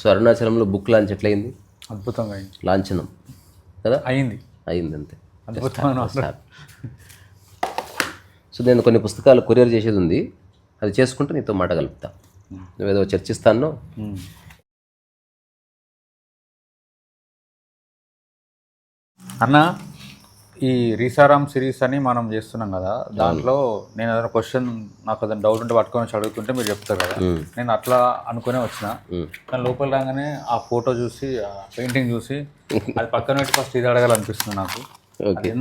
So అరుణాచలంలో book launch ఎట్లయింది? అద్భుతంగా అయింది. లాంఛనం కదా అయింది అంతే. అద్భుతమైన సో నేను కొన్ని పుస్తకాలు కొరియర్ చేసేది ఉంది, అది చేసుకుంటే నీతో మాట కలుపుతా. నువ్వేదో చర్చిస్తాను. అన్న, ఈ రీసారామ్ సిరీస్ అని మనం చేస్తున్నాం కదా, దాంట్లో నేను ఏదైనా క్వశ్చన్ నాకు ఏదైనా డౌట్ ఉంటే పట్టుకొని వచ్చి అడుగుతుంటే మీరు చెప్తారు కదా, నేను అట్లా అనుకునే వచ్చిన. కానీ లోపల రాగానే ఆ ఫోటో చూసి, ఆ పెయింటింగ్ చూసి అది పక్కన పెట్టి ఫస్ట్ ఇది అడగాలనిపిస్తుంది నాకు.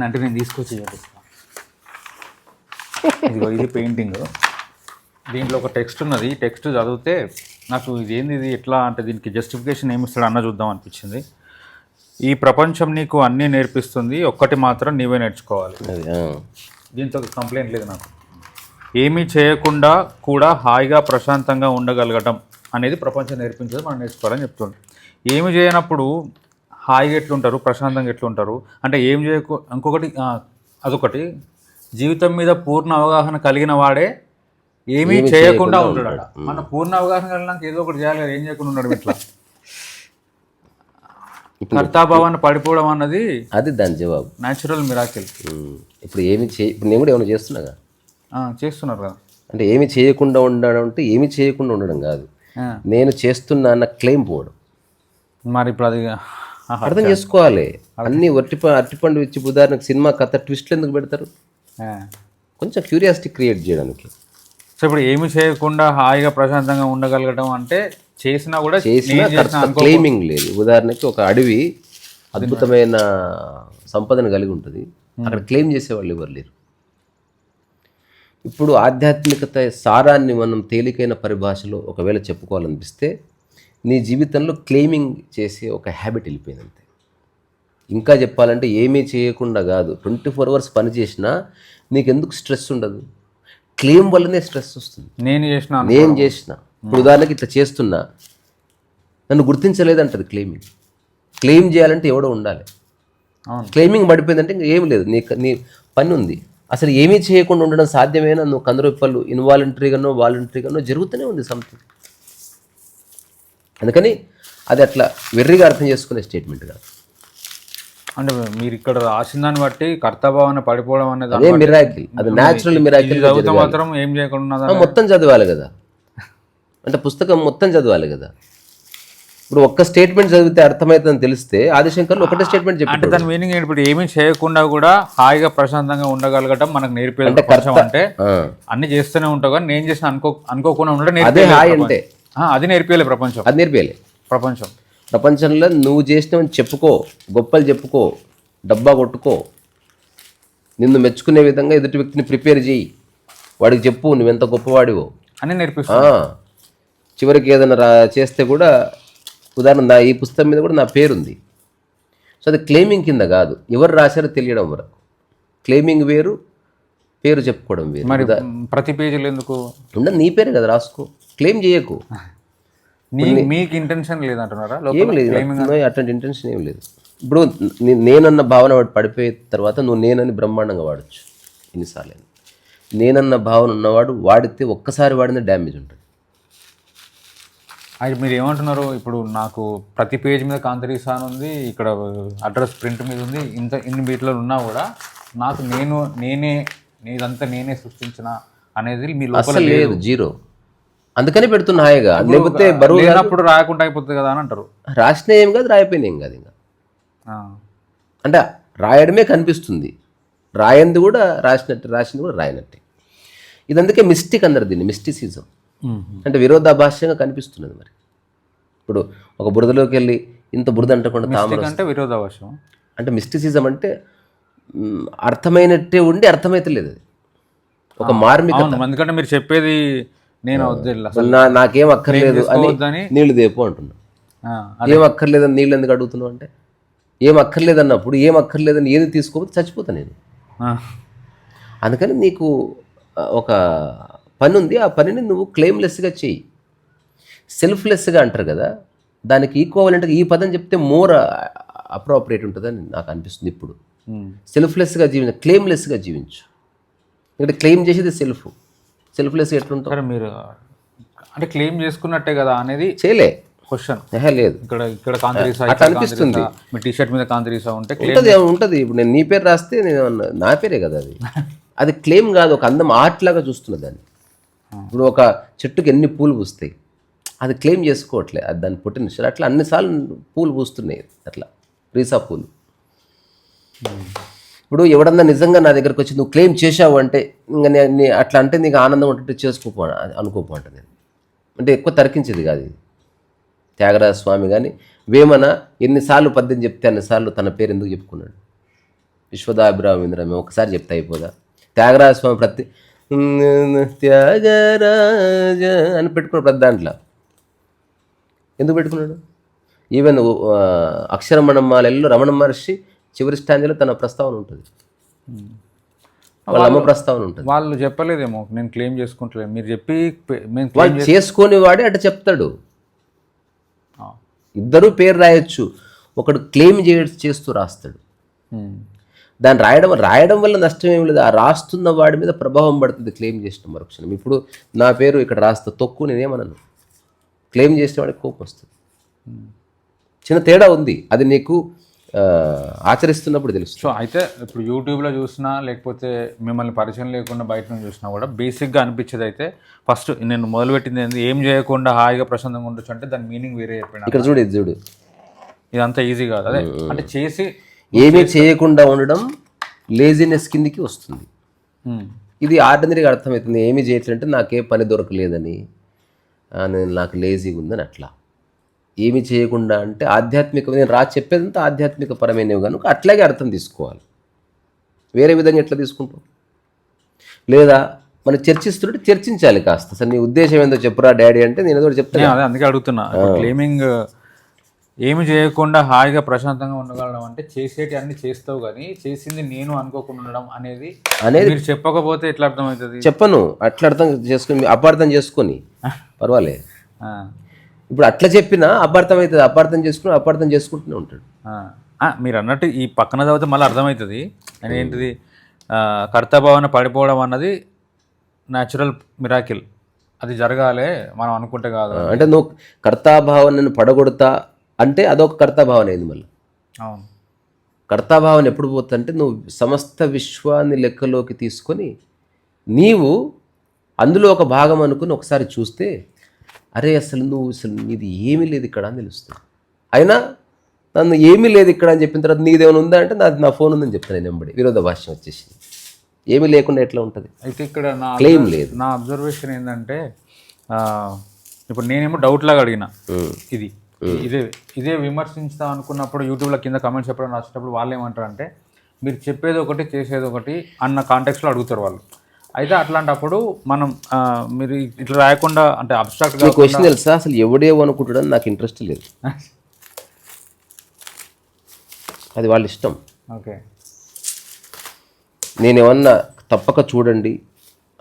అంటే నేను తీసుకొచ్చి చూపిస్తాను. ఇది పెయింటింగ్, దీంట్లో ఒక టెక్స్ట్ ఉన్నది. ఈ టెక్స్ట్ చదివితే నాకు ఇదేంది, ఇది ఎట్లా అంటే దీనికి జస్టిఫికేషన్ ఏమి ఇస్తాడు అన్న చూద్దాం అనిపించింది. ఈ ప్రపంచం నీకు అన్నీ నేర్పిస్తుంది, ఒక్కటి మాత్రం నీవే నేర్చుకోవాలి. దీంతో కంప్లైంట్ లేదు నాకు. ఏమీ చేయకుండా కూడా హాయిగా ప్రశాంతంగా ఉండగలగటం అనేది ప్రపంచం నేర్పించేది, మనం నేర్చుకోవాలని చెప్తుంది. ఏమి చేయనప్పుడు హాయిగా ఎట్లుంటారు, ప్రశాంతంగా ఎట్లుంటారు అంటే ఏం ఇంకొకటి అదొకటి, జీవితం మీద పూర్ణ అవగాహన కలిగిన వాడే ఏమీ చేయకుండా ఉంటాడు. మన పూర్ణ అవగాహన కలిగినాక ఏదో ఒకటి చేయాలి, ఏం చేయకుండా ఉన్నాడు ఇట్లా. కర్తాభావాన్ని పడిపోవడం అన్నది అది దాని జవాబు, న్యాచురల్ మిరాకిల్. ఇప్పుడు ఇప్పుడు నేను కూడా ఏమైనా చేస్తున్నాగా, చేస్తున్నారు కదా. అంటే ఏమి చేయకుండా ఉండడం అంటే ఏమి చేయకుండా ఉండడం కాదు, నేను చేస్తున్నా అన్న క్లెయిమ్ పోవడం. మరి ఇప్పుడు అది అర్థం చేసుకోవాలి. అన్ని అరటిపండు ఇచ్చి ఉదాహరణకు సినిమా కథ ట్విస్ట్లు ఎందుకు పెడతారు? కొంచెం క్యూరియాసిటీ క్రియేట్ చేయడానికి. సో ఇప్పుడు ఏమి చేయకుండా హాయిగా ప్రశాంతంగా ఉండగలగడం అంటే చేసినా కూడా క్లెయిమింగ్ లేదు. ఉదాహరణకి ఒక అడవి అద్భుతమైన సంపదను కలిగి ఉంటుంది, అక్కడ క్లెయిమ్ చేసేవాళ్ళు ఎవరు లేరు. ఇప్పుడు ఆధ్యాత్మికత సారాన్ని మనం తేలికైన పరిభాషలో ఒకవేళ చెప్పుకోవాలనిపిస్తే, నీ జీవితంలో క్లెయిమింగ్ చేసే ఒక హ్యాబిట్ వెళ్ళిపోయింది అంతే. ఇంకా చెప్పాలంటే ఏమీ చేయకుండా కాదు, 24 hours పని చేసినా నీకెందుకు స్ట్రెస్ ఉండదు? క్లెయిమ్ వల్లనే స్ట్రెస్ వస్తుంది. నేను చేసిన ఇప్పుడు ఉదాహరణకి ఇట్లా చేస్తున్నా, నన్ను గుర్తించలేదంటది క్లెయిమింగ్. క్లెయిమ్ చేయాలంటే ఎవడో ఉండాలి. క్లెయిమింగ్ పడిపోయిందంటే ఇంకా ఏమి లేదు, నీ పని ఉంది. అసలు ఏమీ చేయకుండా ఉండడం సాధ్యమేనా? నువ్వు కందరూపలు ఇన్వాలంటరీగానో వాలంటరీగానో జరుగుతూనే ఉంది సంథింగ్. అందుకని అది అట్లా వెర్రిగా అర్థం చేసుకునే స్టేట్మెంట్ కాదు. అంటే మీరు ఇక్కడ రాసిన దాన్ని బట్టి కర్తభావాన్ని పడిపోవడం అనేది అదే మిరాకిల్, అది న్యాచురల్ మిరాకిల్. మాత్రం ఏం చేయకుండా మొత్తం చదవాలి కదా, అంటే పుస్తకం మొత్తం చదవాలి కదా. ఇప్పుడు ఒక్క స్టేట్మెంట్ చదివితే అర్థమవుతుందని తెలిస్తే ఆదిశంకర్లు ఒకటే స్టేట్మెంట్ చెప్పి, అంటే దాని మీనింగ్ ఇప్పుడు ఏమీ చేయకుండా కూడా హాయిగా ప్రశాంతంగా ఉండగలగటం మనకు నేర్పేది. అంటే అన్ని చేస్తూనే ఉంటావు కానీ నేను చేసిన అనుకోకుండా ఉండడం అదే హాయ్ అంటే. అది నేర్పేయాలి ప్రపంచం, అది నేర్పేయాలి ప్రపంచం. ప్రపంచంలో నువ్వు చేసినవని చెప్పుకో, గొప్పలు చెప్పుకో, డబ్బా కొట్టుకో, నిన్ను మెచ్చుకునే విధంగా ఎదుటి వ్యక్తిని ప్రిపేర్ చేయి, వాడికి చెప్పు నువ్వెంత గొప్పవాడివో అని నేర్పిస్తా. చివరికి ఏదైనా చేస్తే కూడా, ఉదాహరణ ఈ పుస్తకం మీద కూడా నా పేరుంది. సో అది క్లెయిమింగ్ కింద కాదు, ఎవరు రాశారో తెలియడం వరకు. క్లెయిమింగ్ వేరు, పేరు చెప్పుకోవడం వేరు. మరి ప్రతి పేజీలో ఎందుకు ఉండదు, నీ పేరు కదా, రాసుకో, క్లెయిమ్ చేయకు. మీకు ఇంటెన్షన్ లేదంటున్నారా? ఏం లేదు, అట్లాంటి ఇంటెన్షన్ ఏం లేదు. ఇప్పుడు నేనన్న భావన వాడు పడిపోయిన తర్వాత నువ్వు నేనని బ్రహ్మాండంగా వాడచ్చు ఎన్నిసార్లు. నేనన్న భావన ఉన్నవాడు వాడితే ఒక్కసారి వాడిన డ్యామేజ్ ఉంటుంది. అది మీరు ఏమంటున్నారు? ఇప్పుడు నాకు ప్రతి పేజ్ మీద కాంతరీసాన్ ఉంది, ఇక్కడ అడ్రస్ ప్రింట్ మీద ఉంది, ఇన్ని వీటిలో ఉన్నా కూడా నాకు నేనంతా నేనే సృష్టించిన అనేది మీ లోపల లేదు, జీరో. అందుకని పెడుతున్నా హాయిగా, లేకపోతే బరువు అప్పుడు రాయకుండా అయిపోతుంది కదా అని అంటారు. రాసిన ఏం కాదు, రాయిపోయిన ఏం కాదు. ఇంకా అంటే రాయడమే కనిపిస్తుంది, రాయింది కూడా రాసింది కూడా రాయనట్టే. ఇది అందుకే మిస్టిక్ అందరు, దీన్ని మిస్టిసిజం అంటే విరోధాభాష్యంగా కనిపిస్తున్నది. మరి ఇప్పుడు ఒక బురదలోకి వెళ్ళి ఇంత బురద అంటకుండా తామర అంటే విరోధాభాష్యం అంటే మిస్టిసిజం అంటే అర్థమైనట్టే ఉండి అర్థమైతే లేదు. అది ఒక మార్మిక. ఎందుకంటే మీరు చెప్పేది నేను నాకేం అక్కర్లేదు అని నీళ్లు దేపు అంటున్నా. ఏం అక్కర్లేదని నీళ్ళు ఎందుకు అడుగుతున్నావు అంటే, ఏం అక్కర్లేదన్నప్పుడు ఏం అక్కర్లేదని ఏది తీసుకోకపోతే చచ్చిపోతా నేను. అందుకని నీకు ఒక పని ఉంది, ఆ పనిని నువ్వు క్లెయిమ్లెస్గా చెయ్యి. సెల్ఫ్లెస్గా అంటారు కదా, దానికి ఈక్వలెంట్గా ఈ పదం చెప్తే మోర్ అప్రోప్రియేట్ ఉంటుందని నాకు అనిపిస్తుంది. ఇప్పుడు సెల్ఫ్లెస్గా జీవించు, క్లెయిమ్లెస్గా జీవించు. ఎందుకంటే క్లెయిమ్ చేసేది సెల్ఫ్లెస్ ఎట్లుంటారు మీరు అంటే క్లెయిమ్ చేసుకున్నట్టే కదా అనేది చేయలే. క్వశ్చన్ లేదు ఇక్కడ ఇక్కడ కాంతిరీసా, అట్లా అనిపిస్తుంది. మీ టీ షర్ట్ మీద కాంతిరీసా ఉంటే ఉంటుంది. ఇప్పుడు నేను నీ పేరు రాస్తే నేను నా పేరే కదా అది. అది క్లెయిమ్ కాదు, ఒక అందం ఆర్ట్ లాగా చూస్తున్నా దాన్ని. ఇప్పుడు ఒక చెట్టుకి ఎన్ని పూలు పూస్తాయి, అది క్లెయిమ్ చేసుకోవట్లే, అది దాన్ని పొటెన్షియల్. అట్లా అన్నిసార్లు పూలు పూస్తున్నాయి అట్లా రీసా పూలు. ఇప్పుడు ఎవడన్నా నిజంగా నా దగ్గరకు వచ్చి నువ్వు క్లెయిమ్ చేశావు అంటే ఇంకా అట్లా అంటే నీకు ఆనందం ఉంటుంటే చేసుకోపో అనుకోపో అంట. నేను అంటే ఎక్కువ తర్కించేది కాదు ఇది. త్యాగరాజ స్వామి కానీ వేమన ఎన్నిసార్లు పద్యం చెప్తే అన్నిసార్లు తన పేరు ఎందుకు చెప్పుకున్నాడు. విశ్వదాభిరామేంద్ర మేము ఒకసారి చెప్తే అయిపోదా. త్యాగరాజ స్వామి త్యాగరాజ అని పెట్టుకున్నాడు ప్రతి దాంట్లో. ఎందుకు పెట్టుకున్నాడు? ఈవెన్ అక్షరమణమాలలో రమణ మహర్షి చివరి స్టాండ్లో తన ప్రస్తావన ఉంటుంది, వాళ్ళ అమ్మ ప్రస్తావన ఉంటుంది. వాళ్ళు చెప్పలేదేమో నేను క్లెయిమ్ చేసుకుంటలేదు, మీరు చెప్పి వాళ్ళు చేసుకొని వాడే అటు చెప్తాడు. ఇద్దరూ పేరు రాయొచ్చు, ఒకడు క్లెయిమ్ చేస్తూ రాస్తాడు. దాన్ని రాయడం వల్ల నష్టం ఏమి లేదు, ఆ రాస్తున్న వాడి మీద ప్రభావం పడుతుంది క్లెయిమ్ చేసిన మరుక్షణం. ఇప్పుడు నా పేరు ఇక్కడ రాస్తా తొక్కు, నేనేమనను. క్లెయిమ్ చేసిన వాడికి కోపం వస్తుంది. చిన్న తేడా ఉంది, అది నీకు ఆచరిస్తున్నప్పుడు తెలుసు. సో అయితే ఇప్పుడు యూట్యూబ్లో చూసినా లేకపోతే మిమ్మల్ని పరిచయం లేకుండా బయట నుంచి చూసినా కూడా బేసిక్గా అనిపించేది అయితే ఫస్ట్ నేను మొదలుపెట్టింది ఏంది, ఏం చేయకుండా హాయిగా ప్రశాంతంగా ఉండొచ్చు అంటే దాని మీనింగ్ వేరే చెప్పిన. ఇక్కడ చూడు ఇదంతా ఈజీ కాదు. అదే అంటే చేసి ఏమీ చేయకుండా ఉండడం లేజినెస్ కిందికి వస్తుంది. ఇది ఆర్డినరీగా అర్థమవుతుంది. ఏమీ చేయట్లంటే నాకే పని దొరకలేదని, నాకు లేజీగా ఉందని. అట్లా ఏమి చేయకుండా అంటే ఆధ్యాత్మిక, నేను చెప్పేదంతా ఆధ్యాత్మిక పరమైనవి కనుక అట్లాగే అర్థం తీసుకోవాలి. వేరే విధంగా ఎట్లా తీసుకుంటాం? లేదా మనం చర్చిస్తుంటే చర్చించాలి కాస్త. అసలు నీ ఉద్దేశం ఏందో చెప్పురా డాడీ అంటే నేను ఏదో చెప్తాను. అదే అందుకే అడుగుతున్నా. క్లెయిమింగ్ ఏమి చేయకుండా హాయిగా ప్రశాంతంగా ఉండగలడం అంటే చేసేటి అన్ని చేస్తావు కానీ చేసింది నేను అనుకోకుండా ఉండడం అనేది మీరు చెప్పకపోతే ఎట్లా అర్థమవుతుంది? చెప్పను, అట్లా అర్థం చేసుకుని అపార్థం చేసుకొని పర్వాలేదు. ఇప్పుడు అట్లా చెప్పినా అపార్థం అవుతుంది, అపార్థం చేసుకుంటూనే ఉంటాడు. మీరు అన్నట్టు ఈ పక్కన చదివితే మళ్ళీ అర్థమవుతుంది. అని ఏంటిది, కర్తభావన పడిపోవడం అన్నది న్యాచురల్ మిరాకిల్, అది జరగాలి మనం అనుకుంటే కాదు. అంటే నువ్వు కర్తాభావనను పడగొడతా అంటే అదొక కర్తాభావన అయింది. మళ్ళీ అవును, కర్తాభావన ఎప్పుడు పోతుందంటే నువ్వు సమస్త విశ్వాన్ని లెక్కలోకి తీసుకొని నీవు అందులో ఒక భాగం అనుకుని ఒకసారి చూస్తే అరే అసలు నీది ఏమీ లేదు ఇక్కడ అని తెలుస్తుంది. అయినా నన్ను ఏమీ లేదు ఇక్కడ అని చెప్పిన తర్వాత నీదేమైనా ఉందా అంటే నా ఫోన్ ఉందని చెప్తాను నేను. వెంబడి విరోధ భాష్యం వచ్చేసి ఏమీ లేకుండా ఎట్లా ఉంటుంది? అయితే ఇక్కడ క్లెయిమ్ లేదు. నా అబ్జర్వేషన్ ఏంటంటే ఇప్పుడు నేనేమో డౌట్ లాగా అడిగిన ఇదే విమర్శించుతా అనుకున్నప్పుడు యూట్యూబ్లో కింద కమెంట్స్ చెప్పడం రాసేటప్పుడు వాళ్ళు ఏమంటారు అంటే మీరు చెప్పేది ఒకటి చేసేది ఒకటి అన్న కాంటెక్స్లో అడుగుతారు వాళ్ళు. అయితే అట్లాంటప్పుడు మనం మీరు ఇట్లా రాయకుండా అంటే అబ్స్ట్రాక్ట్గా క్వశ్చన్ తెలుసా, అసలు ఎవడేమో అనుకుంటాడని నాకు ఇంట్రెస్ట్ లేదు. అది వాళ్ళ ఇష్టం. ఓకే, నేనేమన్నా తప్పక చూడండి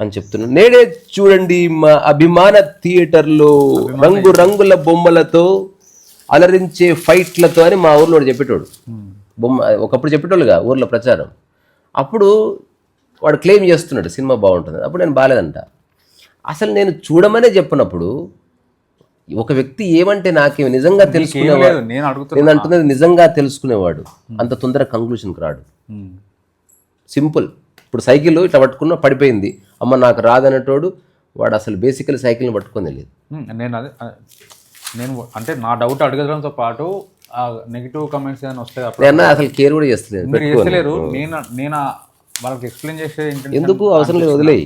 అని చెప్తున్నాను. నేడే చూడండి మా అభిమాన థియేటర్లో రంగుల బొమ్మలతో అలరించే ఫైట్లతో అని మా ఊర్లో చెప్పేటోడు. ఒకప్పుడు చెప్పేటోళ్ళుగా ఊర్లో ప్రచారం. అప్పుడు వాడు క్లెయిమ్ చేస్తున్నాడు సినిమా బాగుంటుంది, అప్పుడు నేను బాగాలేదంట. అసలు నేను చూడమనే చెప్పినప్పుడు ఒక వ్యక్తి ఏమంటే నాకేమి నిజంగా తెలుసుకునేవాడు, నేను అంటున్నది నిజంగా తెలుసుకునేవాడు అంత తొందరగా కంక్లూషన్కి రాడు. సింపుల్. ఇప్పుడు సైకిల్ ఇట్లా పట్టుకున్నా పడిపోయింది, అమ్మ నాకు రాదనేటోడు వాడు అసలు బేసికలీ సైకిల్ని పట్టుకొని లేదు. నేను అంటే నా డౌట్ అడగడంతో పాటు నెగిటివ్ కమెంట్స్ ఏమైనా వస్తాయి అసలు కేర్ కూడా చేస్తలేరు. నేను వాళ్ళకి ఎక్స్ప్లెయిన్ చేసే ఎందుకు అవసరం లేదు, వదిలేయి.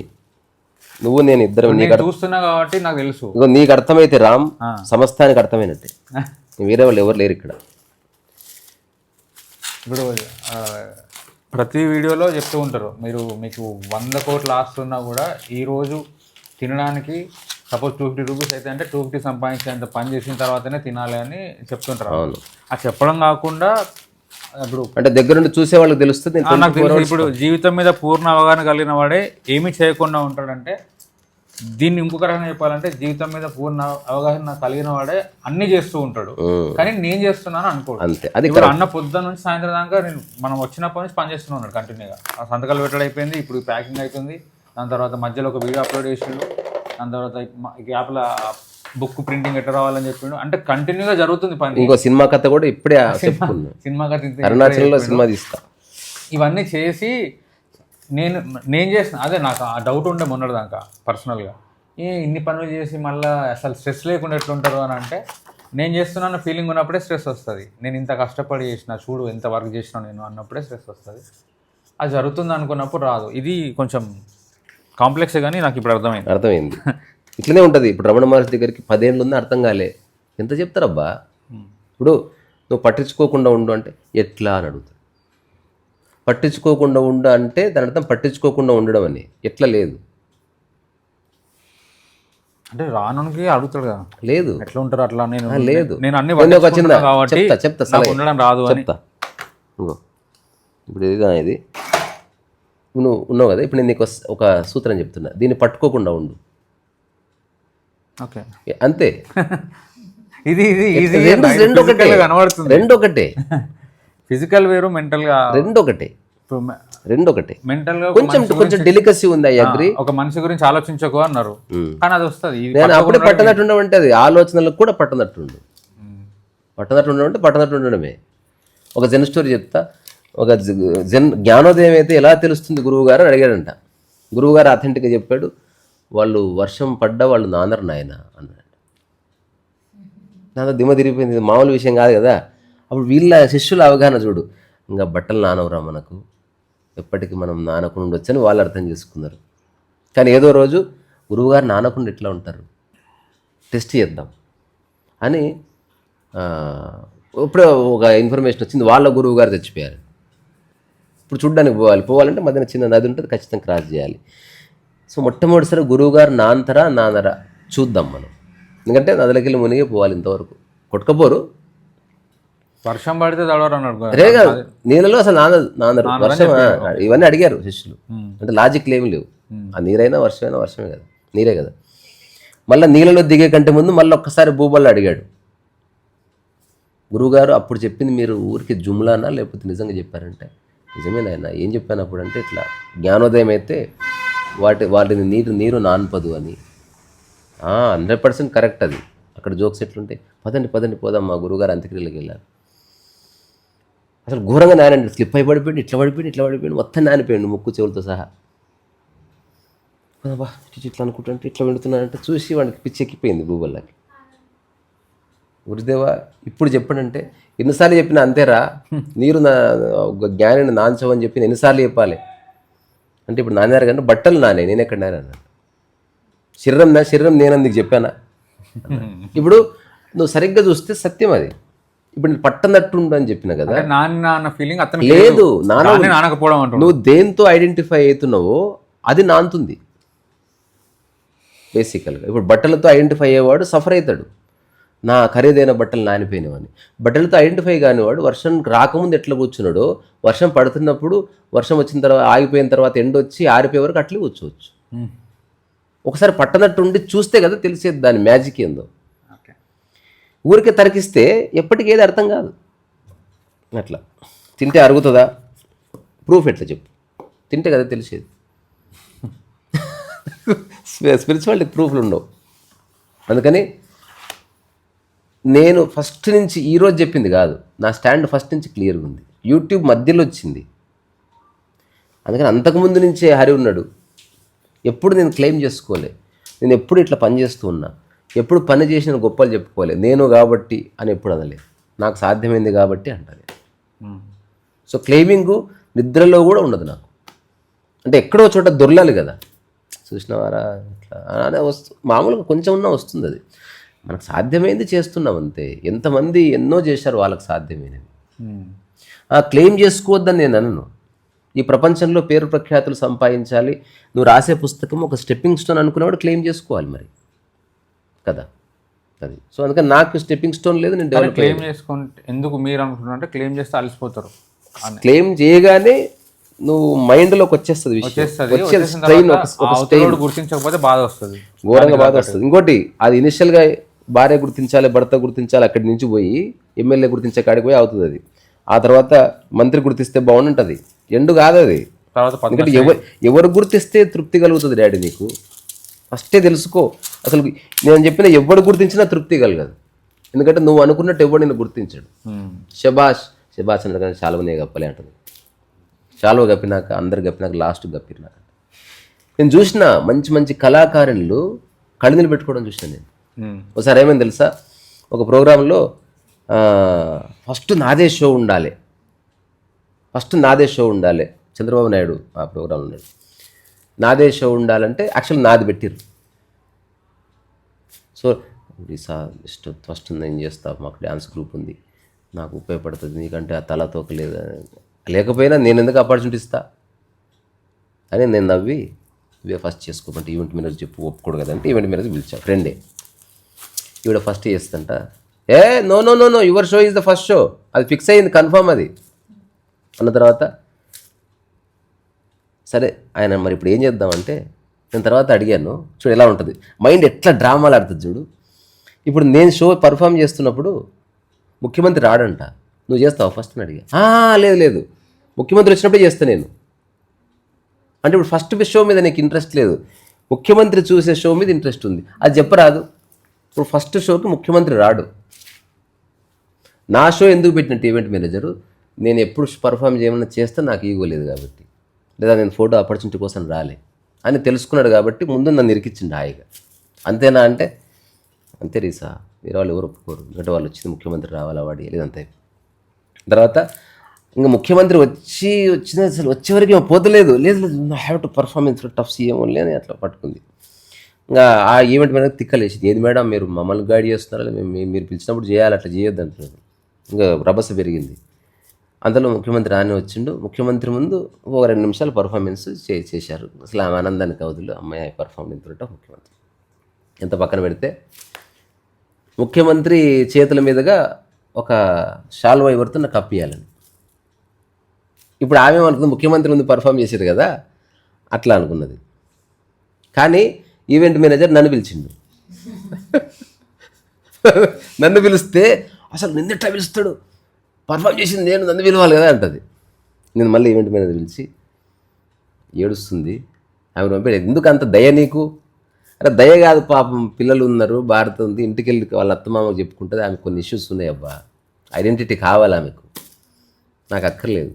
నువ్వు నేను ఇద్దరు చూస్తున్నా కాబట్టి నాకు తెలుసు. నీకు అర్థమైతే రామ్ సమస్తానికి అర్థమైనట్టే, వేరే వాళ్ళు ఎవరు లేరు ఇక్కడ. ఇప్పుడు ప్రతి వీడియోలో చెప్తూ ఉంటారు మీకు 100 కోట్లు ఆస్తున్నా కూడా ఈరోజు తినడానికి సపోజ్ 250 రూపీస్ అయితే అంటే 250 సంపాదించేంత పని చేసిన తర్వాతనే తినాలి అని చెప్తుంటారు. అవును, అది చెప్పడం కాకుండా ఇప్పుడు అంటే దగ్గర నుండి చూసే వాళ్ళకి తెలుస్తుంది. నాకు తెలుసు ఇప్పుడు జీవితం మీద పూర్ణ అవగాహన కలిగిన వాడే ఏమీ చేయకుండా ఉంటాడంటే, దీన్ని ఇంకొక రకంగా చెప్పాలంటే జీవితం మీద పూర్ణ అవగాహన కలిగిన వాడే అన్ని చేస్తూ ఉంటాడు కానీ నేను చేస్తున్నాను అనుకోడు. అంతే. ఇప్పుడు అన్న పొద్దున్న నుంచి సాయంత్రం దాకా మనం వచ్చినప్పటి నుంచి పని చేస్తూనే ఉన్నాడు కంటిన్యూగా. ఆ సంతకాలు పెట్టడం అయిపోయింది, ఇప్పుడు ప్యాకింగ్ అవుతుంది, దాని తర్వాత మధ్యలో ఒక వీడియో అప్లోడ్ చేసిండు, దాని తర్వాత గ్యాప్లో బుక్ ప్రింటింగ్ ఎట్లా రావాలని చెప్పిండు. అంటే కంటిన్యూగా జరుగుతుంది పని. ఇంకో సినిమా కథ కూడా ఇప్పుడే చెప్పుకున్నా, సినిమా కథ అరుణాచలంలో సినిమా తీస్తా. ఇవన్నీ చేసి నేను చేసిన అదే నాకు ఆ డౌట్ ఉండే మొన్నటిదాకా పర్సనల్గా, ఇన్ని పనులు చేసి మళ్ళీ అసలు స్ట్రెస్ లేకుండా ఎట్లుంటారు అని. అంటే నేను చేస్తున్నాను ఫీలింగ్ ఉన్నప్పుడే స్ట్రెస్ వస్తుంది. నేను ఇంత కష్టపడి చేసిన, చూడు ఎంత వర్క్ చేసినా నేను అన్నప్పుడే స్ట్రెస్ వస్తుంది. అది జరుగుతుంది అనుకున్నప్పుడు రాదు. ఇది కొంచెం కాంప్లెక్స్ కానీ నాకు ఇప్పుడు అర్థమైంది. ఇట్లనే ఉంటుంది. ఇప్పుడు రమణ మహర్షి దగ్గరికి 10 ఏళ్ళు ఉంది, అర్థం కాలే. ఎంత చెప్తారబ్బా. ఇప్పుడు నువ్వు పట్టించుకోకుండా ఉండు అంటే ఎట్లా అని అడుగుతాడు. పట్టించుకోకుండా ఉండు అంటే దాని అర్థం పట్టించుకోకుండా ఉండడం అని. ఎట్లా లేదు అంటే రానునికి అడుగుతాడు కదా, లేదు ఎట్లా ఉంటారు అట్లా. లేదు, నేను అన్ని చెప్తా ఉండడం రాదు చెప్తా. ఇప్పుడు ఇదిగా ఇది నువ్వు ఉన్నావు కదా, ఇప్పుడు నేను నీకు ఒక సూత్రం చెప్తున్నా, దీన్ని పట్టుకోకుండా ఉండు. ఓకే, అంతే. ఇది కనబడుతుంది. రెండు ఒకటే. ఫిజికల్ వేరు, మెంటల్గా రెండు ఒకటే. మెంటల్ గా కొంచెం డెలికసీ ఉంది. I agree. ఒక మనిషి గురించి ఆలోచించకు అన్నారు, కానీ అది వస్తుంది. నేను అప్పుడే పట్టనట్టు ఉండమంటే అది ఆలోచనలకు కూడా పట్టనట్టు ఉండమంటే పట్టనట్టు ఉండడమే. ఒక జెన్ స్టోరీ చెప్తా. ఒక జ్ఞానోదయం అయితే ఎలా తెలుస్తుంది గురువు గారు అని అడిగాడంట. గురువు గారు అథెంటిక్గా చెప్పాడు, వాళ్ళు వర్షం పడ్డా వాళ్ళు నానరు నాయన అన్నాడు. నాతో దిమ్మ తిరిగిపోయింది, మామూలు విషయం కాదు కదా. అప్పుడు వీళ్ళ శిష్యుల అవగాహన చూడు, ఇంకా బట్టలు నానవరా మనకు, ఎప్పటికీ మనం నానకుండా ఉండొచ్చని వాళ్ళు అర్థం చేసుకున్నారు. కానీ ఏదో రోజు గురువుగారు నానకుండా ఎట్లా ఉంటారు, టెస్ట్ చేద్దాం అని ఇప్పుడు ఒక ఇన్ఫర్మేషన్ వచ్చింది, వాళ్ళ గురువు గారు చచ్చిపోయారు. ఇప్పుడు చూడ్డానికి పోవాలంటే మధ్యన చిన్న నది ఉంటుంది, ఖచ్చితంగా క్రాస్ చేయాలి. సో మొట్టమొదటిసారి గురువుగారు నానరా చూద్దాం మనం. ఎందుకంటే నదులకి వెళ్ళి మునిగి పోవాలి, ఇంతవరకు కొట్టుకపోరు. వర్షం పడితే తడవరు అన్నాడు. అదే కాదు, నీళ్ళలో అసలు నానరు. వర్షం ఇవన్నీ అడిగారు శిష్యులు. అంటే లాజిక్ ఏమి లేవు. ఆ నీరైనా వర్షమైనా వర్షమే కదా, నీరే కదా. మళ్ళీ నీళ్ళలో దిగే కంటే ముందు మళ్ళీ ఒక్కసారి భూబల్లో అడిగాడు. గురువుగారు అప్పుడు చెప్పింది మీరు ఊరికి జుమ్లానా లేకపోతే నిజంగా చెప్పారంటే, నిజమేనాయన ఏం చెప్పాను అప్పుడు అంటే, ఇట్లా జ్ఞానోదయం అయితే వాటిని నీరు నాన్పదు అని. 100% కరెక్ట్ అది. అక్కడ జోక్స్ ఎట్లుంటాయి, పదండి పోదాం, మా గురువుగారు అంత్యక్రియలకు వెళ్ళారు. అసలు ఘోరంగా నానండి, స్లిప్ అయి పడిపోయింది, ఇట్లా పడిపోయింది, మొత్తం నానిపోయింది ముక్కు చెవులతో సహా. బా ఇట్లా అనుకుంటుంటే ఇట్లా వెళుతున్నానంటే చూసి వాడికి పిచ్చెక్కిపోయింది భూబల్లకి. గురుదేవా ఇప్పుడు చెప్పాడంటే, ఎన్నిసార్లు చెప్పినా అంతేరా, నీరు జ్ఞానిని నాంచవని చెప్పి ఎన్నిసార్లు చెప్పాలి అంటే, ఇప్పుడు నాన్నారు కానీ బట్టలు నానే, నేను ఎక్కడ నానన్నాను, శరీరం నేనందుకు చెప్పానా. ఇప్పుడు నువ్వు సరిగ్గా చూస్తే సత్యం అది. ఇప్పుడు నేను పట్టనట్టుండు అని చెప్పిన కదా, లేదు నానకపోవడం. నువ్వు దేంతో ఐడెంటిఫై అవుతున్నావో అది నానుతుంది బేసికల్గా. ఇప్పుడు బట్టలతో ఐడెంటిఫై అయ్యేవాడు సఫర్ అవుతాడు, నా ఖరీదైన బట్టలు నానిపోయినవని. బట్టలతో ఐడెంటిఫై కానివాడు వర్షం రాకముందు ఎట్లా కూర్చున్నాడో, వర్షం పడుతున్నప్పుడు, వర్షం వచ్చిన తర్వాత ఆగిపోయిన తర్వాత ఎండొచ్చి ఆరిపోయే వరకు అట్లే కూర్చోవచ్చు. ఒకసారి పట్టనట్టుండి చూస్తే కదా తెలిసేది దాని మ్యాజిక్ ఏందో. ఊరికే తరికిస్తే ఎప్పటికీ ఏది అర్థం కాదు. అట్లా తింటే అరుగుతుందా, ప్రూఫ్ ఎట్లా చెప్పు, తింటే కదా తెలిసేది. స్పిరిచువాలిటీ ప్రూఫ్లు ఉండవు. అందుకని నేను ఫస్ట్ నుంచి ఈరోజు చెప్పింది కాదు, నా స్టాండ్ ఫస్ట్ నుంచి క్లియర్గా ఉంది. యూట్యూబ్ మధ్యలో వచ్చింది, అందుకని అంతకుముందు నుంచే హరి ఉన్నాడు. ఎప్పుడు నేను క్లెయిమ్ చేసుకోలే, నేను ఎప్పుడు ఇట్లా పని చేస్తూ ఉన్నా, ఎప్పుడు పని చేసిన గొప్పలు చెప్పుకోలే. నేను కాబట్టి అని ఎప్పుడు అనలేదు, నాకు సాధ్యమైంది కాబట్టి అంటాను. సో క్లెయిమింగు నిద్రలో కూడా ఉండదు నాకు. అంటే ఎక్కడో చోట దొరలాలి కదా, చూసినవారా ఇట్లా అనే మామూలుగా కొంచెం ఉన్నా వస్తుంది. అది మనకు సాధ్యమైంది చేస్తున్నాం అంతే. ఎంతమంది ఎన్నో చేశారు వాళ్ళకి సాధ్యమైనది. క్లెయిమ్ చేసుకోవద్దని నేను అనను. ఈ ప్రపంచంలో పేరు ప్రఖ్యాతులు సంపాదించాలి, నువ్వు రాసే పుస్తకం ఒక స్టెప్పింగ్ స్టోన్ అనుకున్నవాడు క్లెయిమ్ చేసుకోవాలి మరి కదా. అది సో అందుకని నాకు స్టెప్పింగ్ స్టోన్ లేదు, నేను డెవలప్ క్లెయిమ్ చేసుకుంటే ఎందుకు మీరు అనుకుంటున్నారంటే, క్లెయిమ్ చేస్తే అలసిపోతారు. క్లెయిమ్ చేయగానే నువ్వు మైండ్లోకి వచ్చేస్తుంది గుర్తించకపోతే బాధ వస్తుంది, ఘోరంగా బాధ వస్తుంది. ఇంకోటి అది ఇనిషియల్గా భార్య గుర్తించాలి, భర్త గుర్తించాలి, అక్కడి నుంచి పోయి ఎమ్మెల్యే గుర్తించే కాడికి పోయి అవుతుంది అది. ఆ తర్వాత మంత్రి గుర్తిస్తే బాగుంటుంది, ఎండు కాదు అది. ఎందుకంటే ఎవరు గుర్తిస్తే తృప్తి కలుగుతుంది డాడీ నీకు. ఫస్టే తెలుసుకో. అసలు నేను చెప్పిన ఎవడు గుర్తించినా తృప్తి కలగదు. ఎందుకంటే నువ్వు అనుకున్నట్టు ఎవడు నిన్ను గుర్తించాడు. శబాష్ శబాష్ అంటే కానీ చాలువనే కప్పలే అంటుంది. చాలువ కప్పినాక అందరు కప్పినాక లాస్ట్ కప్పినాక నేను చూసిన మంచి మంచి కళాకారులు కళ్ళు పెట్టుకోవడం చూసిన నేను. ఒకసారి ఏమైంది తెలుసా, ఒక ప్రోగ్రాంలో ఫస్ట్ నాదే షో ఉండాలి, చంద్రబాబు నాయుడు ఆ ప్రోగ్రాంలో ఉన్నాడు. నాదే షో ఉండాలంటే యాక్చువల్ నాది పెట్టిర్రు. సో ఫస్ట్ నేను చేస్తాను, మాకు డ్యాన్స్ గ్రూప్ ఉంది, నాకు ఉపయోగపడుతుంది, నీకంటే ఆ తలతోక లేకపోయినా నేను ఎందుకు ఆపర్చునిటీ ఇస్తా అని నేను నవ్వి ఇవే ఫస్ట్ చేసుకోమంటే ఈవెంట్ మేనేజర్ చెప్పు ఒప్పుకోడు కదంటే ఈవెంట్ మేనేజర్ పిలిచా, ఫ్రెండే. ఈవిడ ఫస్ట్ చేస్తంట, no no no no your show is the first show, అది ఫిక్స్ అయ్యింది కన్ఫర్మ్ అది అన్న తర్వాత సరే ఆయన మరి ఇప్పుడు ఏం చేద్దామంటే నేను తర్వాత అడిగాను. చూడు ఎలా ఉంటుంది మైండ్, ఎట్లా డ్రామాలు ఆడుతుంది చూడు. ఇప్పుడు నేను షో పర్ఫామ్ చేస్తున్నప్పుడు ముఖ్యమంత్రి రాడంట, నువ్వు చేస్తావు ఫస్ట్ అని అడిగా. లేదు ముఖ్యమంత్రి వచ్చినప్పుడే చేస్తా నేను అంటే. ఇప్పుడు ఫస్ట్ షో మీద నీకు ఇంట్రెస్ట్ లేదు, ముఖ్యమంత్రి చూసే షో మీద ఇంట్రెస్ట్ ఉంది, అది చెప్పరాదు. ఇప్పుడు ఫస్ట్ షోకి ముఖ్యమంత్రి రాడు. నా షో ఎందుకు పెట్టినట్టు ఈవెంట్ మేనేజరు, నేను ఎప్పుడు పర్ఫామ్ చేయమన్నా చేస్తే నాకు ఈగోలేదు కాబట్టి, లేదా నేను ఫోటో ఆపర్చునిటీ కోసం రాలే అని తెలుసుకున్నాడు కాబట్టి ముందు నన్ను ఇరికిచ్చిండు హాయిగా. అంతేనా అంటే అంతే రీసా, వేరే వాళ్ళు ఎవరు ఒప్పుకోరు, ఎందుకంటే వాళ్ళు వచ్చింది ముఖ్యమంత్రి రావాలా వాడి లేదంతే. తర్వాత ఇంకా ముఖ్యమంత్రి వచ్చిన అసలు వచ్చేవరకు ఏమో పోతలేదు, లేదు have to performance tough CM అని అట్లా పట్టుకుంది. ఇంకా ఆ ఈవెంట్ మీద తిక్కలేసి, ఏది మేడం మీరు మమ్మల్ని గైడ్ చేస్తున్నారా, మీరు పిలిచినప్పుడు చేయాలి, అట్లా చేయొద్దు అంటున్నారు. ఇంకా రభస పెరిగింది. అందులో ముఖ్యమంత్రి రాని వచ్చిండు. ముఖ్యమంత్రి ముందు ఒక 2 నిమిషాలు పర్ఫార్మెన్స్ చేశారు. అసలు ఆమె ఆనందానికి అవధులు, అమ్మాయి పర్ఫార్మెన్స్ ముఖ్యమంత్రి ఎంత పక్కన పెడితే, ముఖ్యమంత్రి చేతుల మీదుగా ఒక షాల్వా ఎవరితో నాకు కప్పియాలని. ఇప్పుడు ఆమె అనుకుంది ముఖ్యమంత్రి ముందు పర్ఫామ్ చేసేది కదా అట్లా అనుకున్నది. కానీ ఈవెంట్ మేనేజర్ నన్ను పిలిచిండు. నన్ను పిలిస్తే అసలు నిన్నెట్లా పిలుస్తాడు, పర్ఫామ్ చేసింది నేను, నన్ను పిలవాలి కదా అంటది. నేను మళ్ళీ ఈవెంట్ మేనేజర్ పిలిచి ఏడుస్తుంది. ఆమె పంపాడు, ఎందుకు అంత దయ నీకు? అరే దయ కాదు పాపం, పిల్లలు ఉన్నారు, భారత ఉంది, ఇంటికి వెళ్ళి వాళ్ళ అత్తమామకు చెప్పుకుంటుంది, ఆమెకు కొన్ని ఇష్యూస్ ఉన్నాయి అబ్బా, ఐడెంటిటీ కావాలి ఆమెకు, నాకు అక్కర్లేదు.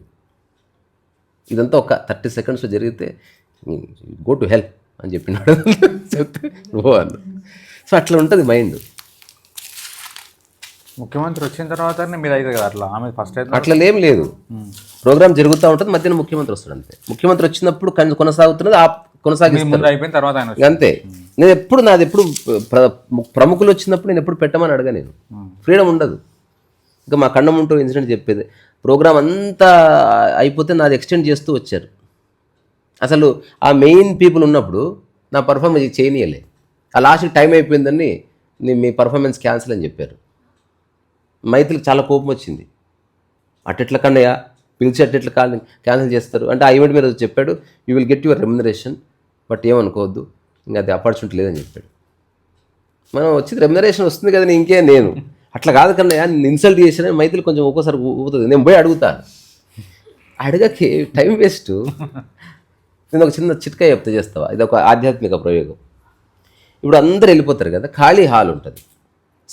ఇదంతా ఒక 30 సెకండ్స్ జరిగితే గో టు హెల్ప్ అని చెప్పినాడు. చెప్తే ఓ అన్న. సో అట్లా ఉంటుంది మైండ్. ముఖ్యమంత్రి వచ్చిన తర్వాత మీరు అయితే కదా అట్లా, ఆమె ఫస్ట్ అయితే అట్లా ఏం లేదు, ప్రోగ్రామ్ జరుగుతూ ఉంటుంది, మధ్యన ముఖ్యమంత్రి వస్తాడు అంతే. ముఖ్యమంత్రి వచ్చినప్పుడు కొనసాగుతున్నది కొనసాగిస్తుంది, అయిపోయిన తర్వాత అంతే. నేను ఎప్పుడు నాది ఎప్పుడు ప్రముఖులు వచ్చినప్పుడు నేను ఎప్పుడు పెట్టమని అడగా, నేను ఫ్రీడమ్ ఉండదు. ఇంకా మా కన్నముంటూ ఇన్సిడెంట్ చెప్పేది, ప్రోగ్రామ్ అంతా అయిపోతే నాది ఎక్స్టెండ్ చేస్తూ వచ్చారు. అసలు ఆ మెయిన్ పీపుల్ ఉన్నప్పుడు నా పర్ఫార్మెన్స్ చేయనీయలే. ఆ లాస్ట్కి టైం అయిపోయిందని మీ పర్ఫార్మెన్స్ క్యాన్సిల్ అని చెప్పారు. మైత్రికి చాలా కోపం వచ్చింది. అట్టెట్ల కన్నయ్య పిలిచి అట్టెట్ల క్యాన్సిల్ చేస్తారు అంటే, ఆ ఈవెంట్ మీద చెప్పాడు, you will get your remuneration, but ఏమనుకోవద్దు, ఇంకా అది ఆపర్చునిటీ లేదని చెప్పాడు. మనం వచ్చింది రెమ్యునరేషన్ వస్తుంది కదా, ఇంకే నేను అట్లా కాదు కన్నయ్య, నేను ఇన్సల్ట్ చేసిన మైత్రి కొంచెం ఒక్కోసారి ఊపుతుంది, నేను పోయి అడుగుతాను. అడగకే టైం వేస్ట్. నేను ఒక చిన్న చిట్కా చెప్తే చేస్తావా, ఇది ఒక ఆధ్యాత్మిక ప్రయోగం. ఇప్పుడు అందరు వెళ్ళిపోతారు కదా, ఖాళీ హాల్ ఉంటుంది,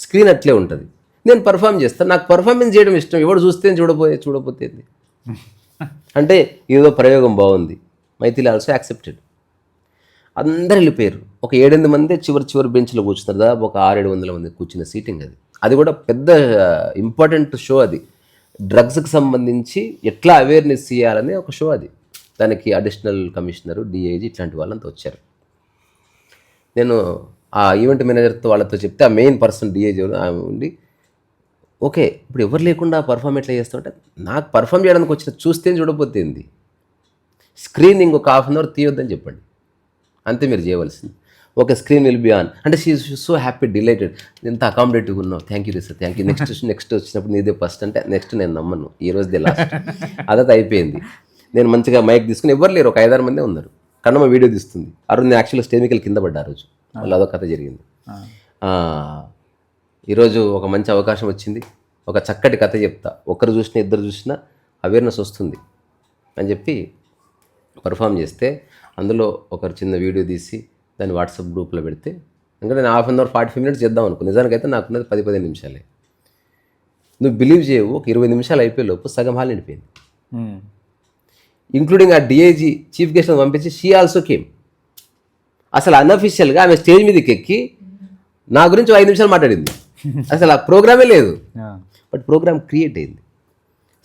స్క్రీన్ అట్లే ఉంటుంది, నేను పర్ఫామ్ చేస్తాను, నాకు పర్ఫార్మెన్స్ చేయడం ఇష్టం, ఎవడు చూస్తే చూడపోతే అంటే ఏదో ప్రయోగం బాగుంది. Maithili also accepted. అందరు వెళ్ళిపోయారు. ఒక 7-8 మంది చివరి బెంచ్లో కూర్చున్నారు, దాదాపు ఒక 600-700 మంది కూర్చున్న సీటింగ్ అది. అది కూడా పెద్ద ఇంపార్టెంట్ షో అది, డ్రగ్స్కి సంబంధించి ఎట్లా అవేర్నెస్ చేయాలనే ఒక షో అది. దానికి అడిషనల్ కమిషనరు, డిఐజీ ఇట్లాంటి వాళ్ళంతా వచ్చారు. నేను ఆ ఈవెంట్ మేనేజర్తో వాళ్ళతో చెప్తే, ఆ మెయిన్ పర్సన్ డిఐజీ ఆమె ఉండి, ఓకే ఇప్పుడు ఎవరు లేకుండా పర్ఫామ్ ఎట్లా చేస్తుంటే, నాకు పర్ఫామ్ చేయడానికి వచ్చిన చూస్తే చూడబోతేంది, స్క్రీన్ ఇంకొక 1/2 అవర్ తీయొద్దని చెప్పండి, అంతే మీరు చేయవలసింది. Okay screen will be on అంటే, షీ సో హ్యాపీ డిలైటెడ్, ఎంత అకామిడేటివ్గా ఉన్నావు, thank you sir, thank you, next వచ్చినప్పుడు నీదే ఫస్ట్ అంటే, నెక్స్ట్ నేను నమ్మను, ఈ రోజుదే లాస్ట్. అదైతే అయిపోయింది. నేను మంచిగా మైక్ తీసుకుని, ఎవరు లేరు, ఒక 5-6 మందే ఉన్నారు. కన్నమ్మ వీడియో తీస్తుంది. ఆ రోజు నేను యాక్చువల్గా స్టేమికల్ కింద పడ్డా, ఆ రోజు మళ్ళీ అదొక కథ జరిగింది. ఈరోజు ఒక మంచి అవకాశం వచ్చింది, ఒక చక్కటి కథ చెప్తా, ఒకరు చూసినా ఇద్దరు చూసినా అవేర్నెస్ వస్తుంది అని చెప్పి పర్ఫామ్ చేస్తే, అందులో ఒకరు చిన్న వీడియో తీసి దాన్ని వాట్సాప్ గ్రూప్లో పెడితే ఇంకా నేను 1/2 అవర్ 45 మినిట్స్ చేద్దాం అనుకో, నిజానికైతే నాకున్నది 10-15 నిమిషాలే. నువ్వు బిలీవ్ చేయవు, ఒక 20 నిమిషాలు అయిపోయేలోపు సగం హాల్ నిండిపోయింది, ఇంక్లూడింగ్ ఆ డిఐజీ చీఫ్ గెస్ట్ పంపించి షీ ఆల్సో కేమ్. అసలు అన్అఫీషియల్గా ఆమె స్టేజ్ మీదకి ఎక్కి నా గురించి 5 నిమిషాలు మాట్లాడింది. అసలు ఆ ప్రోగ్రామే లేదు, బట్ ప్రోగ్రామ్ క్రియేట్ అయింది.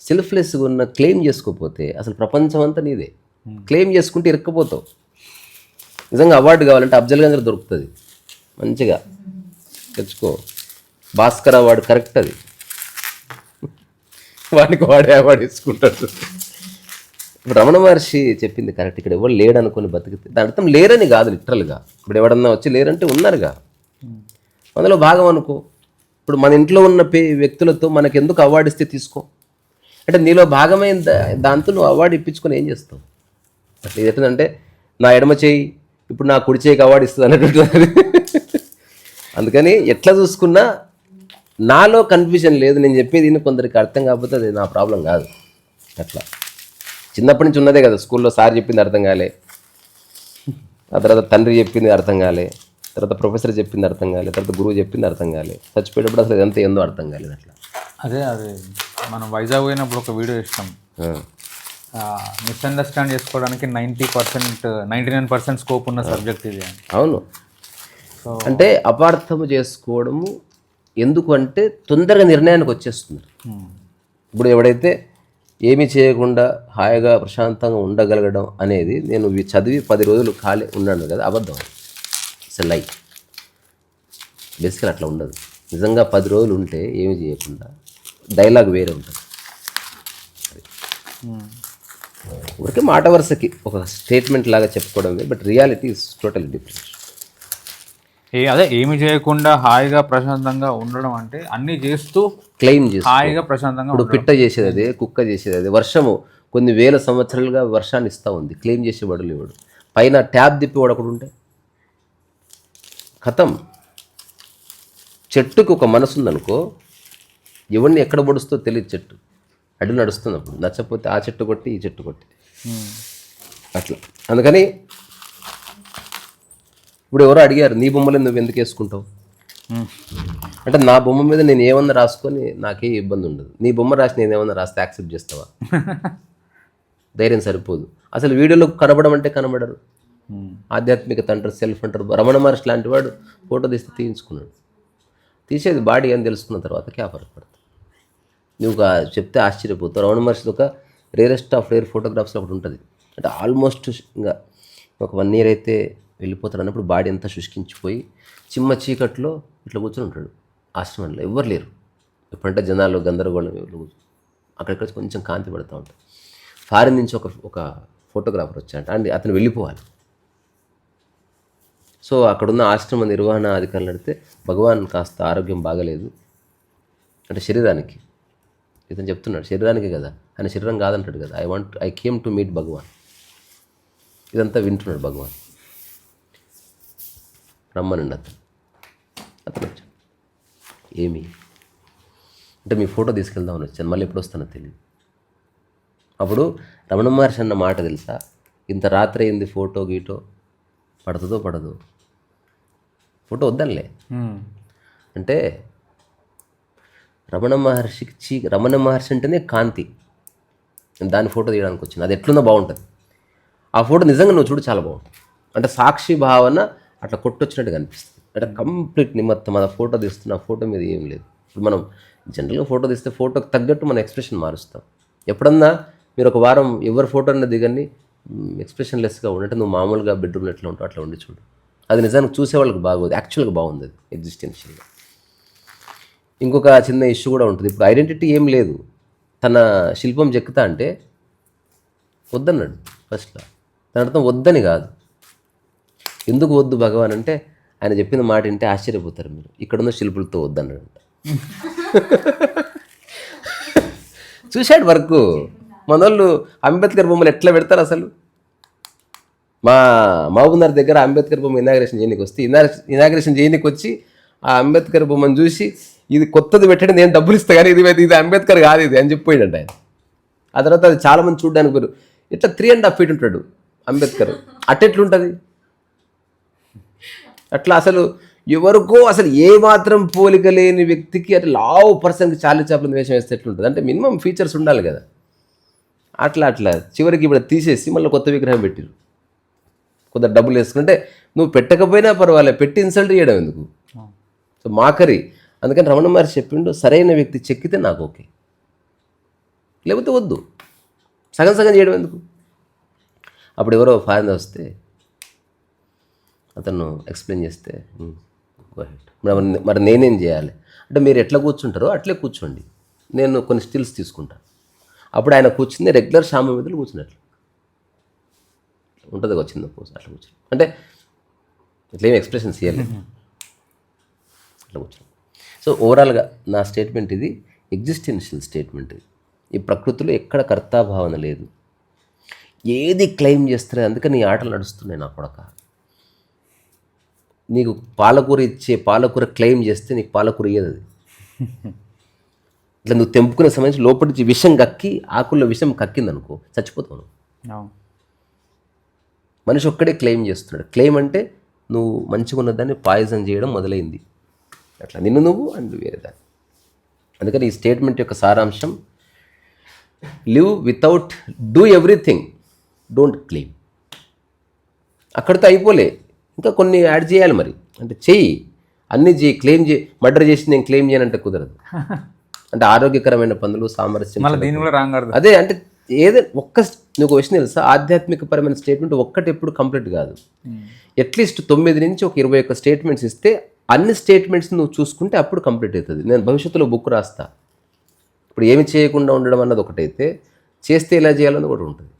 సెల్ఫ్లెస్గా ఉన్న క్లెయిమ్ చేసుకోకపోతే అసలు ప్రపంచం అంతా నీదే. క్లెయిమ్ చేసుకుంటే ఇరుక్కపోతావు. నిజంగా అవార్డు కావాలంటే అఫ్జల్ గంజ్ దొరుకుతుంది, మంచిగా తెచ్చుకో. భాస్కర్ అవార్డు కరెక్ట్, అది వాడికి వాడే అవార్డు ఇచ్చుకుంటాడు. రమణ మహర్షి చెప్పింది కరెక్ట్. ఇక్కడ ఎవరు లేడు అనుకుని బతికితే దాని అర్థం లేరని కాదు లిటరల్గా. ఇప్పుడు ఎవడన్నా వచ్చి లేరంటే ఉన్నారుగా, అందులో భాగం అనుకో. ఇప్పుడు మన ఇంట్లో ఉన్న వ్యక్తులతో మనకు ఎందుకు అవార్డు ఇస్తే తీసుకో, అంటే నీలో భాగమైన దాంతో నువ్వు అవార్డు ఇప్పించుకొని ఏం చేస్తావు? అట్లా ఏంటంటే నా ఎడమ చేయి ఇప్పుడు నా కుడి చేయికి అవార్డు ఇస్తుంది అన్నట్టు. అందుకని ఎట్లా చూసుకున్నా నాలో కన్ఫ్యూజన్ లేదు. నేను చెప్పేది కొందరికి అర్థం కాకపోతే అది నా ప్రాబ్లం కాదు. అట్లా చిన్నప్పటి నుంచి ఉన్నదే కదా, స్కూల్లో సార్ చెప్పింది అర్థం కాలే, ఆ తర్వాత తండ్రి చెప్పింది అర్థం కాలే, తర్వాత ప్రొఫెసర్ చెప్పింది అర్థం కాలే, తర్వాత గురువు చెప్పింది అర్థం కాలే, చచ్చిపోయేటప్పుడు అసలు ఇదంతా ఏందో అర్థం కాలేదు. అట్లా అదే మనం వైజాగ్ పోయినప్పుడు ఒక వీడియో ఇస్తాం, మిస్అండర్స్టాండ్ చేసుకోవడానికి 99% స్కోప్ ఉన్న సబ్జెక్ట్ ఇది. అవును, అంటే అపార్థము చేసుకోవడము ఎందుకు అంటే తొందరగా నిర్ణయానికి వచ్చేస్తుంది. ఇప్పుడు ఎవడైతే ఏమీ చేయకుండా హాయిగా ప్రశాంతంగా ఉండగలగడం అనేది, నేను చదివి 10 రోజులు ఖాళీ ఉన్నాను కదా, అబద్ధం. ఇట్స్ లై. బేసికల్ అట్లా ఉండదు. నిజంగా 10 రోజులు ఉంటే ఏమి చేయకుండా డైలాగ్ వేరే ఉంటుంది. ఊరికే మాట వరుసకి ఒక స్టేట్మెంట్ లాగా చెప్పుకోవడం, but reality is total different. అదే ఏమి చేయకుండా హాయిగా ప్రశాంతంగా ఉండడం అంటే అన్నీ చేస్తూ క్లెయిమ్ చేసి హాయిగా ప్రశాంతంగా. ఇప్పుడు పిట్ట చేసేది అదే, కుక్క చేసేది అదే. వర్షము కొన్ని వేల సంవత్సరాలుగా వర్షాన్ని ఇస్తూ ఉంది, క్లెయిమ్ చేసేవాడు లేవాడు. పైన ట్యాబ్ తిప్పేవాడు ఒకడు ఉంటే ఖతం. చెట్టుకు ఒక మనసు ఉందనుకో, ఎవరిని ఎక్కడ పొడుస్తో తెలియదు. చెట్టు అడ్డు నడుస్తుంది, అప్పుడు నచ్చకపోతే ఆ చెట్టు కొట్టి ఈ చెట్టు కొట్టి అట్లా. అందుకని ఇప్పుడు ఎవరో అడిగారు, నీ బొమ్మలు నువ్వు ఎందుకు వేసుకుంటావు అంటే, నా బొమ్మ మీద నేను ఏమన్నా రాసుకొని నాకే ఇబ్బంది ఉండదు. నీ బొమ్మ రాసి నేను ఏమన్నా రాస్తే యాక్సెప్ట్ చేస్తావా? ధైర్యం సరిపోదు. అసలు వీడియోలో కనబడమంటే కనబడరు. ఆధ్యాత్మికత అంటారు, సెల్ఫ్ అంటారు. రమణ మహర్షి లాంటి వాడు ఫోటో తీస్తే తీయించుకున్నాడు. తీసేది బాడీ అని తెలుసుకున్న తర్వాత క్యా ఫరక్ పడుతుంది. నువ్వు చెప్తే ఆశ్చర్యపోతావు. రమణ మహర్షి ఒక రేరెస్ట్ ఆఫ్ రేర్ ఫోటోగ్రాఫ్స్లో ఒకటి ఉంటుంది. అంటే ఆల్మోస్ట్ ఇంకా ఒక 1 year అయితే వెళ్ళిపోతాడు అన్నప్పుడు బాడీ అంతా శుష్కించిపోయి చిమ్మ చీకట్లో ఇట్లా కూర్చొని ఉంటాడు ఆశ్రమంలో. ఎవ్వరు లేరు. ఎప్పుడంటే జనాలు గందరగోళం, ఎవరు అక్కడిక్కడ కొంచెం కాంతి పడుతూ ఉంటుంది. ఫారిన్ నుంచి ఒక ఫోటోగ్రాఫర్ వచ్చాడు అండి, అతను వెళ్ళిపోవాలి. సో అక్కడున్న ఆశ్రమ నిర్వహణ అధికారులు అడిగితే, భగవాన్ కాస్త ఆరోగ్యం బాగలేదు అంటే శరీరానికి. ఇతను చెప్తున్నాడు శరీరానికి కదా, ఆయన శరీరం కాదంటాడు కదా. ఐ కేమ్ టు మీట్ భగవాన్. ఇదంతా వింటున్నాడు భగవాన్. రమ్మనండి అతను వచ్చాడు. ఏమి అంటే మీ ఫోటో తీసుకెళ్దామని వచ్చాను, మళ్ళీ ఎప్పుడు వస్తానో తెలియదు. అప్పుడు రమణ మహర్షి అన్న మాట తెలుసా, ఇంత రాత్రి అయింది, ఫోటో గీటో పడుతుందో పడదు, ఫోటో వద్దనిలే అంటే. రమణ మహర్షి అంటేనే కాంతి. దాని ఫోటో తీయడానికి వచ్చింది. అది ఎట్లుందో బాగుంటుంది. ఆ ఫోటో నిజంగా నువ్వు చూడు చాలా బాగుంటుంది. అంటే సాక్షి భావన అట్లా కొట్టొచ్చినట్టు కనిపిస్తుంది. అంటే కంప్లీట్ నిమత్తం ఆ ఫోటో తీస్తున్న ఫోటో మీద ఏం లేదు. ఇప్పుడు మనం జనరల్గా ఫోటో తీస్తే ఫోటోకి తగ్గట్టు మన ఎక్స్ప్రెషన్ మారుస్తాం. ఎప్పుడన్నా మీరు ఒక వారం ఎవరి ఫోటో అన్న దిగని ఎక్స్ప్రెషన్ లెస్గా ఉండంటే, నువ్వు మామూలుగా బెడ్రూమ్లో ఎట్లా ఉంటావు అట్లా ఉండి చూడు. అది నిజానికి చూసేవాళ్ళకి బాగోదు, యాక్చువల్గా బాగుంది అది ఎగ్జిస్టెన్షియల్గా. ఇంకొక చిన్న ఇష్యూ కూడా ఉంటుంది. ఇప్పుడు ఐడెంటిటీ ఏం లేదు. తన శిల్పం చెక్కుతా అంటే వద్దన్నాడు ఫస్ట్లో. దాని అర్థం వద్దని కాదు. ఎందుకు వద్దు భగవాన్ అంటే, ఆయన చెప్పిన మాట వింటే ఆశ్చర్యపోతారు మీరు. ఇక్కడున్న శిల్పులతో వద్దన్నాడు. చూశాడు వర్క్. మనోళ్ళు అంబేద్కర్ బొమ్మలు ఎట్లా పెడతారు అసలు. మా మహబూబ్నగర్ దగ్గర అంబేద్కర్ బొమ్మ ఇనాగ్రేషన్ చేయడానికి వస్తే, ఇనాగ్రేషన్ చేయడానికి వచ్చి ఆ అంబేద్కర్ బొమ్మను చూసి, ఇది కొత్తది పెట్టండి నేను డబ్బులు ఇస్తా కానీ ఇది అంబేద్కర్ కాదు ఇది అని చెప్పిపోయాడంట ఆయన. ఆ తర్వాత అది చాలామంది చూడడానికి పోయారు. ఇట్లా 3.5 feet ఉంటాడు అంబేద్కర్. అట్టెట్లుంటుంది అట్లా అసలు ఎవరికో అసలు ఏ మాత్రం పోలిక లేని వ్యక్తికి అట్లా లావు పర్సన్కి చాలి చాపల వేషం వేస్తే ఎట్లుంటుంది అంటే మినిమం ఫీచర్స్ ఉండాలి కదా. అట్లా చివరికి ఇప్పుడు తీసేసి మళ్ళీ కొత్త విగ్రహం పెట్టిరు. కొంత డబ్బులు వేసుకుంటే నువ్వు పెట్టకపోయినా పర్వాలేదు, పెట్టి ఇన్సల్ట్ చేయడం ఎందుకు? సో మాకరి. అందుకని రమణ మహర్షి చెప్పిండు, సరైన వ్యక్తి చెక్కితే నాకు ఓకే, లేకపోతే వద్దు. సగం సగం చేయడం ఎందుకు? అప్పుడు ఎవరో ఫారినర్ వస్తే అతను ఎక్స్ప్లెయిన్ చేస్తే మరి నేనేం చేయాలి అంటే, మీరు ఎట్లా కూర్చుంటారో అట్లే కూర్చోండి, నేను కొన్ని స్టిల్స్ తీసుకుంటాను. అప్పుడు ఆయన కూర్చుంది రెగ్యులర్ శామ మీదలు కూర్చున్నట్లు ఉంటుంది, వచ్చింది పోస్ట్ అట్లా కూర్చొని, అంటే ఇట్లా ఏమి ఎక్స్ప్రెషన్స్ ఇవ్వాలి, అట్లా కూర్చొని. సో ఓవరాల్గా నా స్టేట్మెంట్ ఇది ఎగ్జిస్టెన్షియల్ స్టేట్మెంట్. ఇది ఈ ప్రకృతిలో ఎక్కడ కర్తాభావన లేదు, ఏది క్లెయిమ్ చేస్తారు. అందుకని ఈ ఆటలు నడుస్తున్నాయి. నా కొడక, నీకు పాలకూర ఇచ్చే పాలకూర క్లెయిమ్ చేస్తే నీకు పాలకూర ఇయ్యదు. అది ఇట్లా నువ్వు తెంపుకునే సంబంధించి లోపలి నుంచి విషం కక్కి, ఆకుల్లో విషం కక్కిందనుకో చచ్చిపోతావు. మనిషి ఒక్కడే క్లెయిమ్ చేస్తున్నాడు. క్లెయిమ్ అంటే నువ్వు మంచిగా ఉన్నదాన్ని పాయిజన్ చేయడం మొదలైంది. అట్లా నిన్ను నువ్వు అండ్ వేరే దాన్ని. అందుకని ఈ స్టేట్మెంట్ యొక్క సారాంశం, live without do everything, don't claim. అక్కడితో అయిపోలే, ఇంకా కొన్ని యాడ్ చేయాలి. మరి అంటే చెయ్యి, అన్నీ చేయి, క్లెయిమ్ చేయి. మర్డర్ చేసి నేను క్లెయిమ్ చేయనంటే కుదరదు. అంటే ఆరోగ్యకరమైన పనులు, సామరస్యం, అదే అంటే ఏదో నువ్వు విషయం తెలుసా, ఆధ్యాత్మికపరమైన స్టేట్మెంట్ ఒక్కటి ఎప్పుడు కంప్లీట్ కాదు. అట్లీస్ట్ 9 నుంచి ఒక 21 స్టేట్మెంట్స్ ఇస్తే అన్ని స్టేట్మెంట్స్ నువ్వు చూసుకుంటే అప్పుడు కంప్లీట్ అవుతుంది. నేను భవిష్యత్తులో బుక్ రాస్తా. ఇప్పుడు ఏమి చేయకుండా ఉండడం అన్నది ఒకటైతే, చేస్తే ఎలా చేయాలని ఒకటి ఉంటుంది.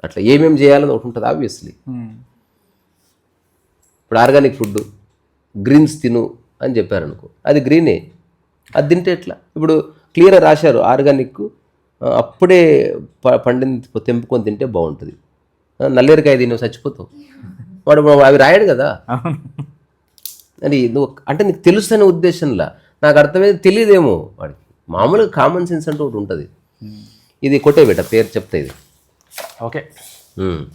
అట్లా ఏమేమి చేయాలని ఒకటి ఉంటుంది ఆబ్వియస్లీ. ఇప్పుడు ఆర్గానిక్ ఫుడ్, గ్రీన్స్ తిను అని చెప్పారనుకో, అది గ్రీనే, అది తింటే ఎట్లా? ఇప్పుడు క్లియర్గా రాశారు ఆర్గానిక్, అప్పుడే పండింది తెంపుకొని తింటే బాగుంటుంది. నల్లేరికాయ తిని చచ్చిపోతావు, వాడు అవి రాయడు కదా. అని నువ్వు అంటే నీకు తెలుసు అనే ఉద్దేశంలా, నాకు అర్థమైంది తెలియదేమో వాడికి. మామూలుగా కామన్ సెన్స్ అంటూ ఒకటి ఉంటుంది. ఇది కొట్టే బేట పేరు చెప్తా ఇది. ఓకే,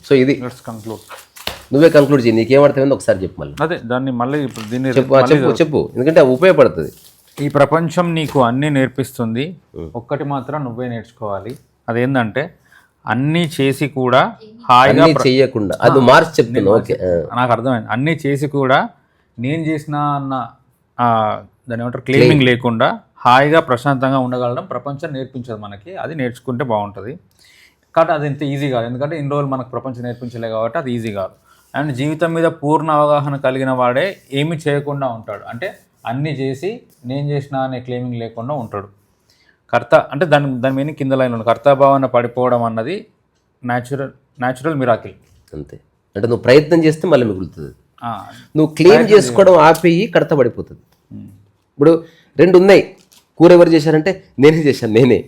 సో ఇది నువ్వే కంక్లూడ్ చేయి. నీకేం అర్థమైంది ఒకసారి చెప్పు మళ్ళీ. అదే దాన్ని మళ్ళీ ఇప్పుడు దీన్ని చెప్పు ఎందుకంటే ఉపయోగపడుతుంది. ఈ ప్రపంచం నీకు అన్నీ నేర్పిస్తుంది, ఒక్కటి మాత్రం నువ్వే నేర్చుకోవాలి. అదేంటంటే అన్నీ చేసి కూడా హాయిగా చెయ్యకుండా, అది మార్చి చెప్తున్నా. ఓకే, నాకు అర్థమైంది. అన్నీ చేసి కూడా నేను చేసిన అన్న దాని ఏమంటారు క్లెయిమింగ్ లేకుండా హాయిగా ప్రశాంతంగా ఉండగలడం ప్రపంచం నేర్పించదు మనకి. అది నేర్చుకుంటే బాగుంటుంది. కాబట్టి అది ఇంత ఈజీ కాదు, ఎందుకంటే ఇన్ని రోజులు మనకు ప్రపంచం నేర్పించలే కాబట్టి అది ఈజీ కాదు. అండ్ జీవితం మీద పూర్ణ అవగాహన కలిగిన వాడే ఏమీ చేయకుండా ఉంటాడు. అంటే అన్నీ చేసి నేను చేసిన అనే క్లెయిమింగ్ లేకుండా ఉంటాడు. అంటే దాని మీనింగ్ కింద లైన్ ఉంది, కర్తాభావన పడిపోవడం అన్నది న్యాచురల్ మిరాకిల్. అంతే. అంటే నువ్వు ప్రయత్నం చేస్తే మళ్ళీ మిగులుతుంది. నువ్వు క్లెయిమ్ చేసుకోవడం ఆపేయి కడత పడిపోతుంది. ఇప్పుడు 2 ఉన్నాయి. కూర ఎవరు చేశారంటే నేనే చేశాను, నేనే.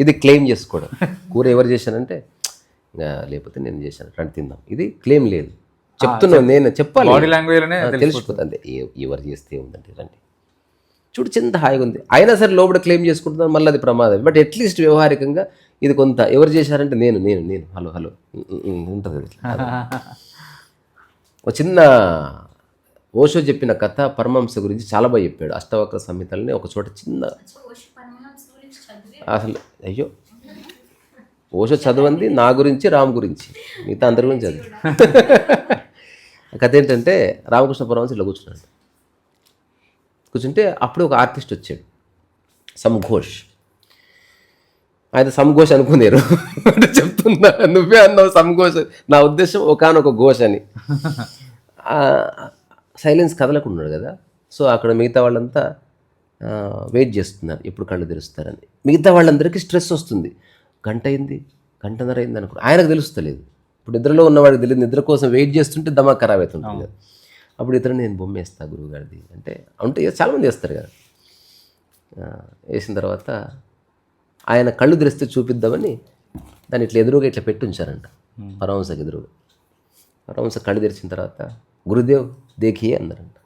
ఇది క్లెయిమ్ చేసుకోవడం. కూర ఎవరు చేశానంటే లేకపోతే నేను చేశాను, రండి తిందాం. ఇది క్లెయిమ్ లేదు, చెప్తున్నావు, నేను చెప్పాలి, బాడీ లాంగ్వేజ్ తెలిసిపోతుంది. ఎవరు చేస్తే ఉందండి, రండి చూడు చింత హాయిగా ఉంది. అయినా సరే లోపల క్లెయిమ్ చేసుకుంటున్నాను, మళ్ళీ అది ప్రమాదం. బట్ అట్లీస్ట్ వ్యవహారికంగా ఇది కొంత ఎవరు చేశారంటే నేను హలో ఉంటుంది. ఒక చిన్న ఓషో చెప్పిన కథ పరమహంస గురించి చాలా బాగా చెప్పాడు. అష్టవక్ర సంహితల్ని ఒక చోట చిన్న, అసలు అయ్యో ఓషో చదవంది నా గురించి, రామ్ గురించి, మిగతా అందరి గురించి చదివి. కథ ఏంటంటే రామకృష్ణ పరమహంస ఇట్లా కూర్చుంటే అప్పుడు ఒక ఆర్టిస్ట్ వచ్చాడు, సంఘోష్. ఆయన సంఘోష్ అనుకునేరు అంటే చెప్తున్నా, నువ్వే అన్నావు సంఘోష్. నా ఉద్దేశం ఒకానొక ఘోష్ అని. సైలెన్స్ కదలకున్నాడు కదా. సో అక్కడ మిగతా వాళ్ళంతా వెయిట్ చేస్తున్నారు ఎప్పుడు కళ్ళు తెరుస్తారని. మిగతా వాళ్ళందరికీ స్ట్రెస్ వస్తుంది. గంటన్నర అయింది అనుకో, ఆయనకు తెలుస్తలేదు. ఇప్పుడు నిద్రలో ఉన్నవాడికి తెలియదు, నిద్ర కోసం వెయిట్ చేస్తుంటే దమాక్ ఖరాబ్ అవుతుంటుంది కదా. అప్పుడు ఇతరులు నేను బొమ్మ వేస్తా గురువు గారిది అంటే చాలామంది వేస్తారు కదా. వేసిన తర్వాత ఆయన కళ్ళు తెరిస్తే చూపిద్దామని దాన్ని ఇట్లా ఎదురుగా ఇట్లా పెట్టి ఉంచారంట పరమహంసకి ఎదురుగా. పరమహంస కళ్ళు తెరిచిన తర్వాత గురుదేవ్ దేఖియే అన్నారంట.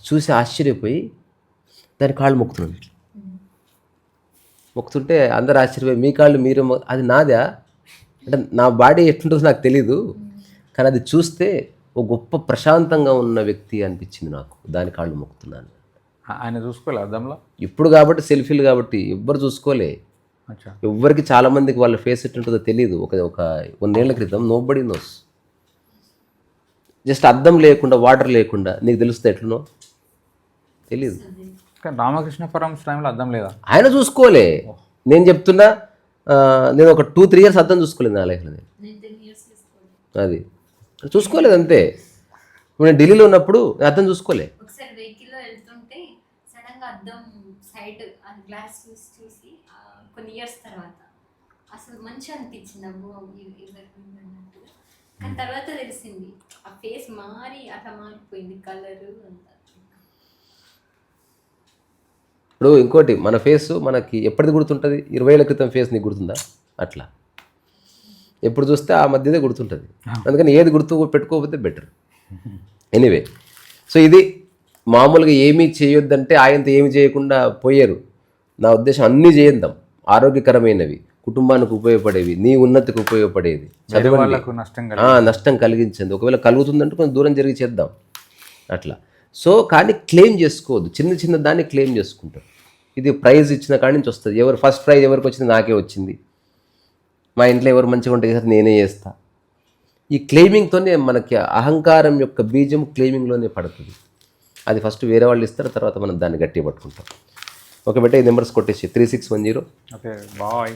చూసి ఆశ్చర్యపోయి దాని కాళ్ళు మొక్కుతున్నాను. ఇట్లా మొక్కుతుంటే అందరు ఆశ్చర్యపోయి మీ కాళ్ళు మీరు, అది నాదా అంటే నా బాడీ ఎట్లుంటుందో నాకు తెలీదు, కానీ అది చూస్తే ఒక గొప్ప ప్రశాంతంగా ఉన్న వ్యక్తి అనిపించింది నాకు. దాని కాళ్ళు మొక్కుతున్నాను. ఆయన చూసుకోలే అద్దంలో. ఇప్పుడు కాబట్టి సెల్ఫీలు కాబట్టి ఎవ్వరు చూసుకోలే. అచ్చా. ఎవ్వరికి చాలామందికి వాళ్ళ ఫేస్ ఎట్లుంటుందో తెలియదు. ఒక 1 ఏళ్ల క్రితం నోబడీ నోస్. జస్ట్ అద్దం లేకుండా వాటర్ లేకుండా నీకు తెలుస్తుంది ఎట్లనో తెలియదు. కానీ రామకృష్ణ పరమహంస టైంలో అద్దం లేదా? ఆయన చూసుకోలే. నేను చెప్తున్నా, నేను ఒక 2-3 ఇయర్స్ అద్దం చూసుకోలేదు నా లైఫ్లో. నేను అది చూసుకోలేదు అంతే. ఇప్పుడు నేను ఢిల్లీలో ఉన్నప్పుడు అద్దం చూసుకోలే. ఒకసారి వెహికల్లో వెళ్తుంటే సడన్గా అద్దం సైడ్ గ్లాస్ చూసి కొన్ని ఇయర్స్ తర్వాత అసలు మంచిగా అనిపించింది. అబ్బో అన్నట్టు. కానీ తర్వాత తెలిసింది ఆ ఫేస్ మారి అట్లా మారిపోయింది కలరు అంతా. ఇప్పుడు ఇంకోటి, మన ఫేస్ మనకి ఎప్పటిది గుర్తుంటుంది? 20 ఏళ్ల క్రితం ఫేస్ నీకు గుర్తుందా? అట్లా ఎప్పుడు చూస్తే ఆ మధ్యదే గుర్తుంటుంది. అందుకని ఏది గుర్తు పెట్టుకోకపోతే బెటర్. ఎనీవే, సో ఇది మామూలుగా ఏమీ చేయొద్దంటే ఆయనతో ఏమి చేయకుండా పోయారు. నా ఉద్దేశం అన్నీ చేద్దాం, ఆరోగ్యకరమైనవి, కుటుంబానికి ఉపయోగపడేవి, నీ ఉన్నతికి ఉపయోగపడేది, నష్టం కలిగించండి. ఒకవేళ కలుగుతుందంటే కొంచెం దూరం జరిగి చేద్దాం అట్లా. సో కానీ క్లెయిమ్ చేసుకోవద్దు. చిన్న చిన్న దాన్ని క్లెయిమ్ చేసుకుంటారు. ఇది ప్రైజ్ ఇచ్చిన కాడి నుంచి వస్తుంది. ఎవరు ఫస్ట్ ప్రైజ్ ఎవరికి వచ్చింది? నాకే వచ్చింది. మా ఇంట్లో ఎవరు మంచిగా ఉంటే చేస్తారు, నేనే చేస్తా. ఈ క్లెయిమింగ్తోనే మనకి అహంకారం యొక్క బీజం క్లెయిమింగ్లోనే పడుతుంది. అది ఫస్ట్ వేరే వాళ్ళు ఇస్తారు, తర్వాత మనం దాన్ని గట్టిగా పట్టుకుంటాం. ఓకే బెట్ట, ఈ నెంబర్స్ కొట్టేసి 3610. Okay bye.